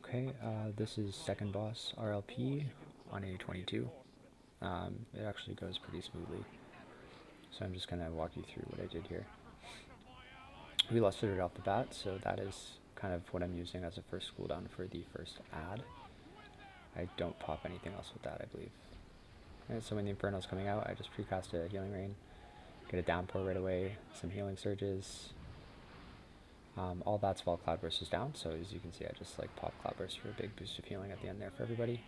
Okay, this is second boss RLP on A22. It actually goes pretty smoothly, so I'm just going to walk you through what I did here. We lusted it off the bat, so that is kind of what I'm using as a first cooldown for the first ad. I don't pop anything else with that, I believe. And so when the Inferno's coming out, I just precast a Healing Rain, get a downpour right away, some healing surges. All that's while Cloudburst is down, so as you can see I just like pop Cloudburst for a big boost of healing at the end there for everybody.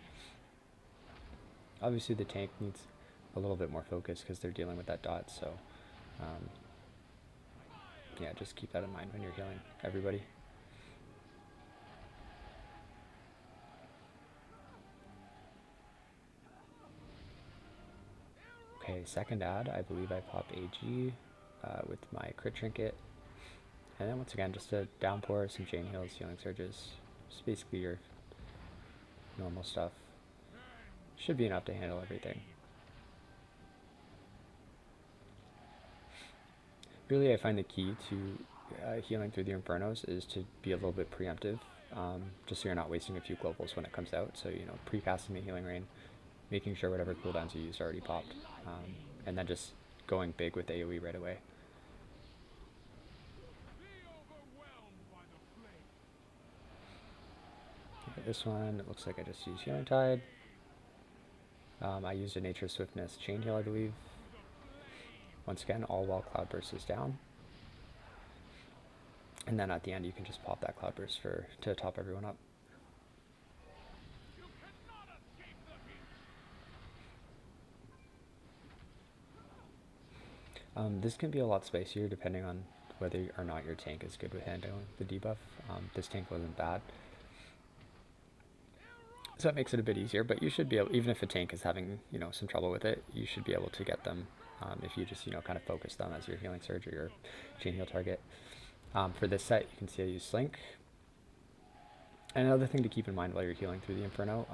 Obviously the tank needs a little bit more focus because they're dealing with that dot, so yeah, just keep that in mind when you're healing everybody. Okay, second ad, I believe I pop AG with my crit trinket. And then once again, just a downpour, some chain heals, healing surges. Just basically your normal stuff. Should be enough to handle everything. Really, I find the key to healing through the Infernos is to be a little bit preemptive, just so you're not wasting a few globals when it comes out. So, you know, precasting the Healing Rain, making sure whatever cooldowns you use are already popped, and then just going big with AoE right away. Okay, this one, it looks like I just used Healing Tide. I used a Nature Swiftness Chain Heal, I believe. Once again, all while Cloudburst is down. And then at the end, you can just pop that Cloudburst to top everyone up. This can be a lot spicier depending on whether or not your tank is good with handling the debuff. This tank wasn't bad, so that makes it a bit easier, but you should be able, even if a tank is having, you know, some trouble with it, you should be able to get them if you just, you know, kind of focus them as your healing surge or your chain heal target. For this set, you can see I use Slink. And another thing to keep in mind while you're healing through the Inferno,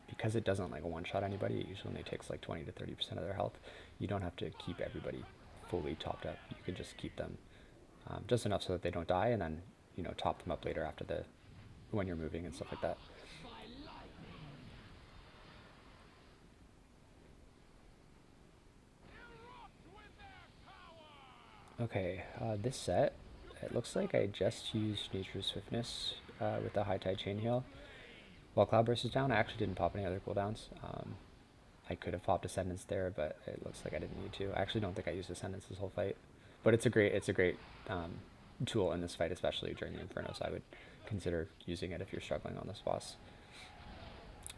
because it doesn't like one-shot anybody, it usually only takes like 20 to 30% of their health. You don't have to keep everybody fully topped up. You can just keep them just enough so that they don't die, and then, you know, top them up later after when you're moving and stuff like that. Okay, this set, it looks like I just used Nature's Swiftness with the High Tide Chain Heal. While Cloudburst is down, I actually didn't pop any other cooldowns. I could have popped Ascendance there, but it looks like I didn't need to. I actually don't think I used Ascendance this whole fight, but it's a great tool in this fight, especially during the Inferno, so I would consider using it if you're struggling on this boss.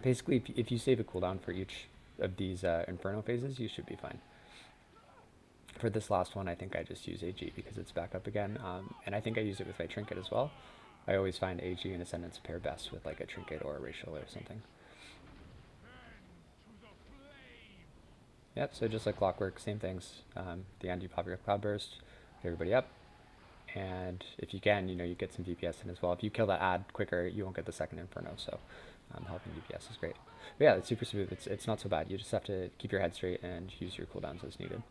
Basically, if you save a cooldown for each of these Inferno phases, you should be fine. For this last one, I think I just use AG because it's back up again, and I think I use it with my trinket as well. I always find AG and Ascendance pair best with like a trinket or a racial or something. Yep, so just like clockwork, same things. The end, you pop your Cloudburst, get everybody up, and if you can, you know, you get some DPS in as well. If you kill that ad quicker, you won't get the second Inferno, so helping DPS is great. But yeah, it's super smooth. It's not so bad. You just have to keep your head straight and use your cooldowns as needed.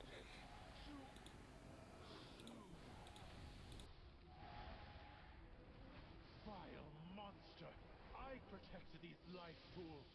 Vile monster! I protect these life pools.